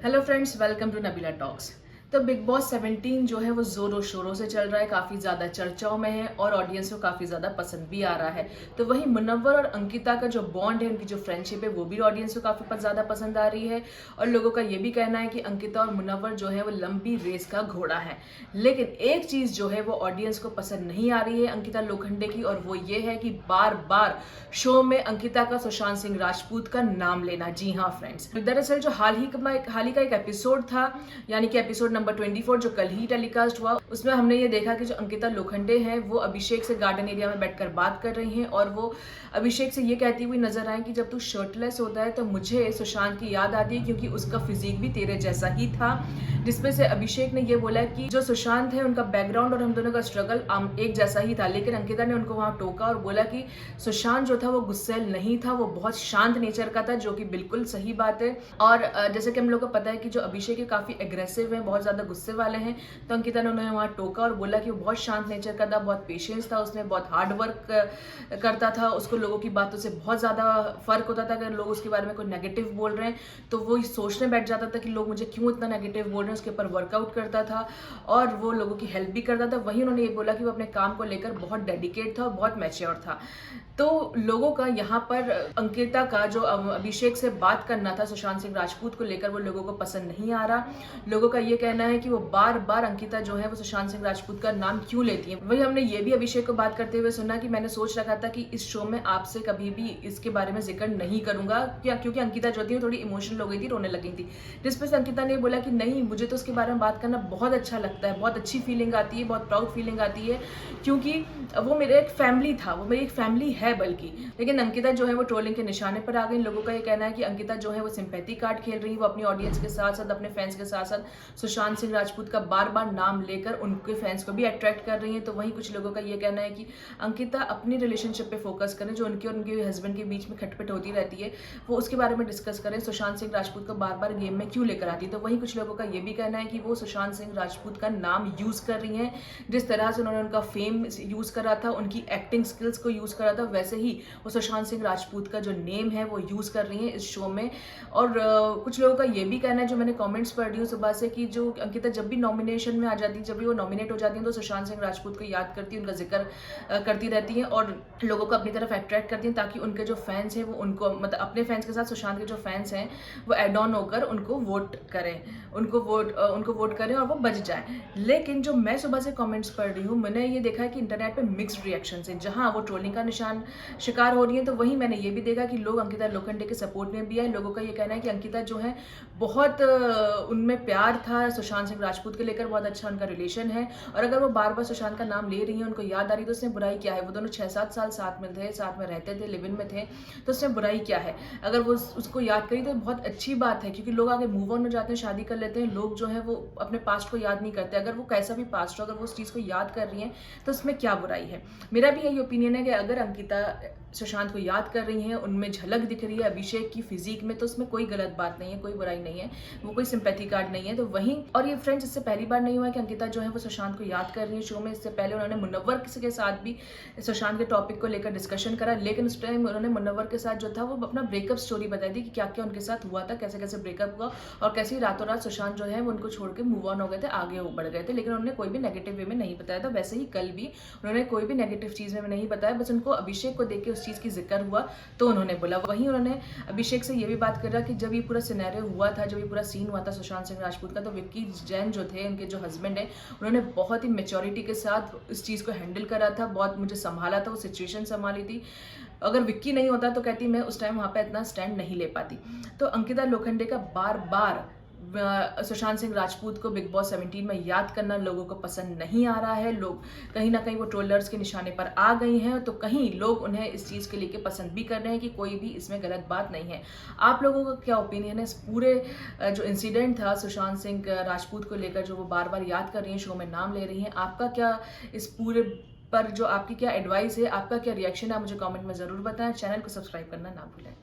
Hello friends, welcome to Nabila talks. तो Bigg Boss 17 जो है वो जोरों शोरों से चल रहा है, काफ़ी ज़्यादा चर्चाओं में है और ऑडियंस को काफ़ी ज़्यादा पसंद भी आ रहा है। तो वहीं मुनव्वर और अंकिता का जो बॉन्ड है, उनकी जो फ्रेंडशिप है, वो भी ऑडियंस को काफ़ी ज़्यादा पसंद आ रही है। और लोगों का ये भी कहना है कि अंकिता और मुनव्वर जो है वो लंबी रेस का घोड़ा है। लेकिन एक चीज़ जो है वो ऑडियंस को पसंद नहीं आ रही है अंकिता लोखंडे की, और वो ये है कि बार बार शो में अंकिता का सुशांत सिंह राजपूत का नाम लेना। जी हाँ फ्रेंड्स, दरअसल जो हाल ही का एक एपिसोड था, यानी कि एपिसोड नंबर 24 जो कल ही टेलीकास्ट हुआ, उसमें हमने ये देखा कि जो अंकिता लोखंडे हैं वो अभिषेक से गार्डन एरिया में बैठकर बात कर रही हैं, और वो अभिषेक से ये कहती हुई नजर आई कि जब तू शर्टलेस होता है तो मुझे सुशांत की याद आती है, क्योंकि उसका फिजिक भी तेरे जैसा ही था। जिसमें से अभिषेक ने ये बोला कि जो सुशांत है उनका बैकग्राउंड और हम दोनों का स्ट्रगल एक जैसा ही था, लेकिन अंकिता ने उनको वहां टोका और बोला कि सुशांत जो था वो गुस्सैल नहीं था, वो बहुत शांत नेचर का था, जो कि बिल्कुल सही बात है। और जैसे कि हम लोग को पता है कि जो अभिषेक है काफी एग्रेसिव है, बहुत ज्यादा गुस्से वाले हैं, तो अंकिता ने उन्हें वहां टोका और बोला कि वो बहुत शांत नेचर का था, बहुत पेशेंस था, उसने बहुत हार्ड वर्क करता था, उसको लोगों की बातों से बहुत ज्यादा फर्क होता था। अगर लोग उसके बारे में कोई नेगेटिव बोल रहे हैं तो वो सोचने बैठ जाता था कि लोग मुझे क्यों इतना नेगेटिव बोल रहे हैं, उसके ऊपर वर्कआउट करता था और वो लोगों की हेल्प भी करता था। वहीं उन्होंने ये बोला कि वो अपने काम को लेकर बहुत डेडिकेट था और बहुत मैच्योर था। तो लोगों का यहाँ पर अंकिता का जो अभिषेक से बात करना था सुशांत सिंह राजपूत को लेकर, वो लोगों को पसंद नहीं आ रहा। लोगों का ये कहना है कि वो बार बार अंकिता जो है वो सुशांत सिंह राजपूत का नाम क्यों लेती है। वही हमने ये भी अभिषेक को बात करते हुए सुना कि मैंने सोच रखा था कि इस शो में आपसे कभी भी इसके बारे में जिक्र नहीं करूंगा, क्योंकि अंकिता जो थी वो थोड़ी इमोशनल हो गई थी, रोने लगी थी। जिस पर अंकिता ने बोला कि नहीं, मुझे तो उसके बारे में बात करना बहुत अच्छा लगता है, बहुत अच्छी फीलिंग आती है, बहुत प्राउड फीलिंग आती है, क्योंकि वो मेरे एक फैमिली था, वो मेरी एक फैमिली है बल्कि। लेकिन अंकिता जो है वो ट्रोलिंग के निशाने पर आ गई। लोगों का ये कहना है कि अंकिता जो है वो सिंपैथी कार्ड खेल रही है, वो अपनी ऑडियंस के साथ साथ अपने फैंस के साथ साथ सुशांत सिंह राजपूत का बार बार नाम लेकर उनके फैंस को भी अट्रैक्ट कर रही है। तो वहीं कुछ लोगों का ये कहना है कि अंकिता अपनी रिलेशनशिप पे फोकस करें, जो उनके और उनके हस्बैंड के बीच में खटपट होती रहती है वो उसके बारे में डिस्कस करें। सुशांत सिंह राजपूत को बार बार गेम में क्यों लेकर आती है। तो वहीं कुछ लोगों का ये भी कहना है कि वो सुशांत सिंह राजपूत का नाम यूज कर रही हैं, जिस तरह से उन्होंने उनका फेम यूज करा था, उनकी एक्टिंग स्किल्स को यूज करा था, वैसे ही वो सुशांत सिंह राजपूत का जो नेम है वो यूज कर रही हैं इस शो में। और कुछ लोगों का ये भी कहना है, जो मैंने कमेंट्स पढ़ रही हूँ सुबह से, कि जो अंकिता जब भी नॉमिनेशन में आ जाती है, जब भी वो नॉमिनेट हो जाती है, तो सुशांत सिंह राजपूत को याद करती है, उनका जिक्र करती रहती है और लोगों को अपनी तरफ अट्रैक्ट करती हैं, ताकि उनके जो फैंस हैं वो उनको, मतलब अपने फैंस के साथ सुशांत के जो फैंस हैं वो एड ऑन होकर उनको वोट करें, उनको वोट करें और वो बच जाए। लेकिन जो मैं सुबह से कमेंट्स पढ़ रही हूँ, मैंने ये देखा है कि इंटरनेट पे मिक्स्ड रिएक्शंस हैं। जहां वो ट्रोलिंग का निशान शिकार हो रही है, तो वहीं मैंने ये भी देखा कि लोग अंकिता लोखंडे के सपोर्ट में भी आए। लोगों का ये कहना है कि अंकिता जो है बहुत उनमें प्यार था सुशांत सिंह राजपूत के लेकर, बहुत अच्छा उनका रिलेशन है, और अगर वो बार बार सुशांत का नाम ले रही है, उनको याद आ रही है, तो उसमें बुराई क्या है। वो दोनों 6-7 साल साथ में थे, साथ में रहते थे, लिव इन में थे, तो उसमें बुराई क्या है। अगर वो उसको याद करी तो बहुत अच्छी बात है, क्योंकि लोग आगे मूव ऑन हो जाते हैं, शादी कर लेते हैं। लोग जो है वो अपने पास्ट को याद नहीं करते। अगर वो कैसा भी पास्ट हो, अगर वो उस चीज़ को याद कर रही है तो उसमें क्या बुराई है। मेरा भी यही ओपिनियन है कि अगर अंकिता सुशांत को याद कर रही हैं, उनमें झलक दिख रही है अभिषेक की फिजिक में, तो उसमें कोई गलत बात नहीं है, कोई बुराई नहीं है, वो कोई सिंपैथी कार्ड नहीं है। तो वहीं, और ये फ्रेंड्स इससे पहली बार नहीं हुआ कि अंकिता जो है वो सुशांत को याद कर रही है शो में। इससे पहले उन्होंने मुनव्वर के साथ भी सुशांत के टॉपिक को लेकर डिस्कशन करा, लेकिन उस टाइम उन्होंने मुनव्वर के साथ जो था वो अपना ब्रेकअप स्टोरी बताई थी कि क्या क्या उन्होंने साथ हुआ था, कैसे कैसे ब्रेकअप हुआ, और कैसे रातों रात सुशांत जो है वो उनको छोड़ के मूव ऑन हो गए थे, आगे बढ़ गए थे। लेकिन उन्होंने कोई भी नेगेटिव वे में नहीं बताया था। वैसे ही कल भी उन्होंने कोई भी नेगेटिव चीज में नहीं बताया, बस उनको अभिषेक को देख के उस चीज की जिक्र हुआ तो उन्होंने बोला। वहीं उन्होंने अभिषेक से ये भी बात करा कि जब ये पूरा सिनेरियो हुआ था, जब ये पूरा सीन हुआ था सुशांत सिंह राजपूत का, तो विक्की जैन जो थे, उनके जो हस्बैंड है, उन्होंने बहुत ही मेच्योरिटी के साथ इस चीज को हैंडल करा था, बहुत मुझे संभाला था, वो सिचुएशन संभाली थी। अगर विक्की नहीं होता तो कहती मैं उस टाइम वहां पे इतना स्टैंड नहीं ले पाती। तो अंकिता लोखंडे का बार बार सुशांत सिंह राजपूत को बिग बॉस 17 में याद करना लोगों को पसंद नहीं आ रहा है। लोग कहीं ना कहीं वो ट्रोलर्स के निशाने पर आ गई हैं, तो कहीं लोग उन्हें इस चीज़ के लेके पसंद भी कर रहे हैं कि कोई भी इसमें गलत बात नहीं है। आप लोगों का क्या ओपिनियन है इस पूरे जो इंसिडेंट था सुशांत सिंह राजपूत को लेकर, जो वो बार बार याद कर रही हैं, शो में नाम ले रही हैं, आपका क्या इस पूरे पर जो आपकी क्या एडवाइस है, आपका क्या रिएक्शन है, मुझे कमेंट में ज़रूर बताएं। चैनल को सब्सक्राइब करना ना भूलें।